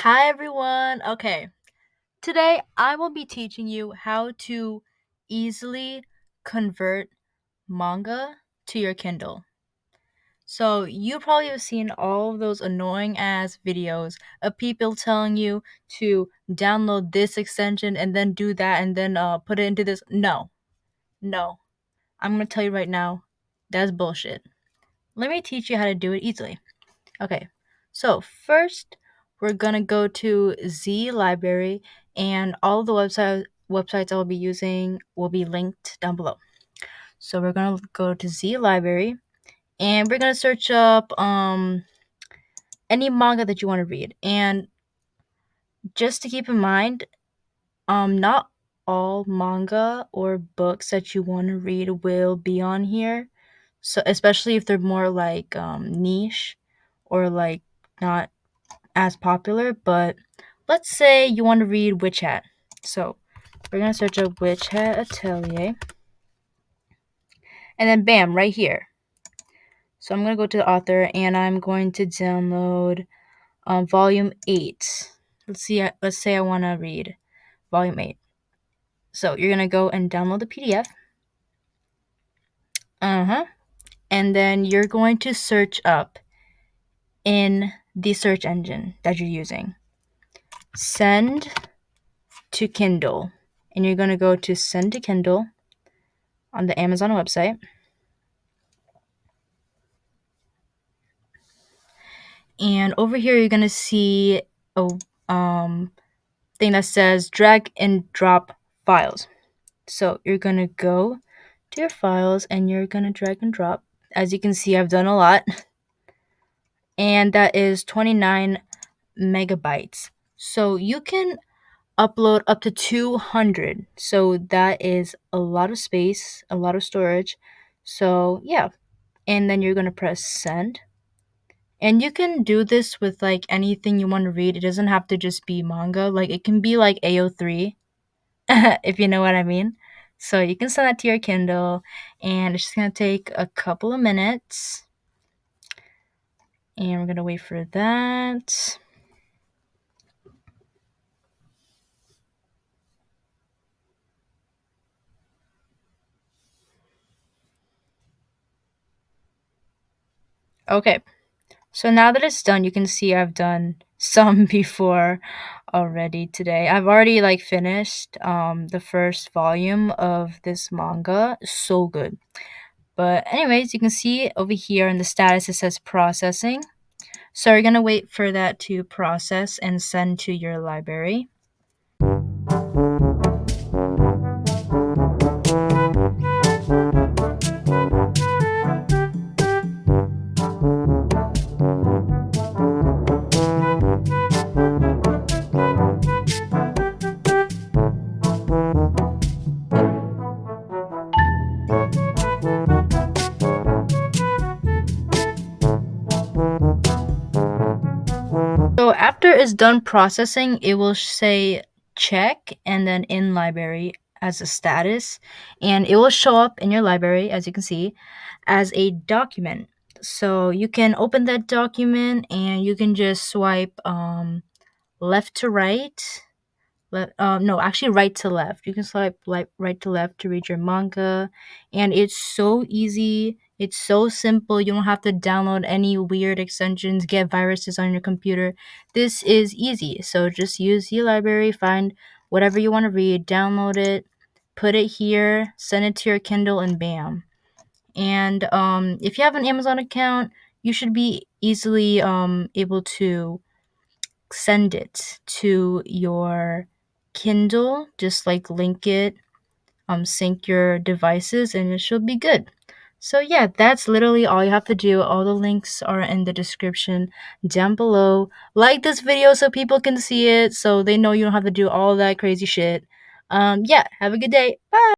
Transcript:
Hi everyone. Okay, today I will be teaching you how to easily convert manga to your Kindle. So, you probably have seen all of those annoying ass videos of people telling you to download this extension and then do that and then put it into this. No, no. I'm going to tell you right now, that's bullshit. Let me teach you how to do it easily. Okay, so first we're gonna go to Z Library, and all of the websites I will be using will be linked down below. So we're gonna go to Z Library, and we're gonna search up any manga that you want to read. And just to keep in mind, not all manga or books that you want to read will be on here. So especially if they're more like niche or like not as popular, but let's say you want to read Witch Hat. So we're going to search up Witch Hat Atelier. And then bam, right here. So I'm going to go to the author and I'm going to download volume 8. Let's say I want to read volume 8. So you're going to go and download the PDF. And then you're going to search up in the search engine that you're using. Send to Kindle. And you're going to go to send to Kindle on the Amazon website. And over here, you're going to see a thing that says drag and drop files. So you're going to go to your files and you're going to drag and drop. As you can see, I've done a lot. And that is 29 megabytes. So you can upload up to 200. So that is a lot of space, a lot of storage. So yeah. And then you're going to press send. And you can do this with like anything you want to read. It doesn't have to just be manga. Like it can be like AO3, if you know what I mean. So you can send that to your Kindle, and it's just gonna take a couple of minutes. And we're gonna wait for that. Okay. So now that it's done, you can see I've done some before already today. I've already like finished the first volume of this manga. So good. But anyways, you can see over here in the status it says processing. So you're going to wait for that to process and send to your library. So after it's done processing, it will say check and then in library as a status, and it will show up in your library, as you can see, as a document. So you can open that document and you can just swipe left to right. No, actually right to left. You can swipe right to left to read your manga, and it's so easy. It's so simple. You don't have to download any weird extensions, get viruses on your computer. This is easy. So just use the library, find whatever you want to read, download it, put it here, send it to your Kindle, and bam. And if you have an Amazon account, you should be easily able to send it to your Kindle. Just like link it, sync your devices, and it should be good. So yeah, that's literally all you have to do. All the links are in the description down below. Like this video so people can see it, so they know you don't have to do all that crazy shit. Yeah, have a good day. Bye.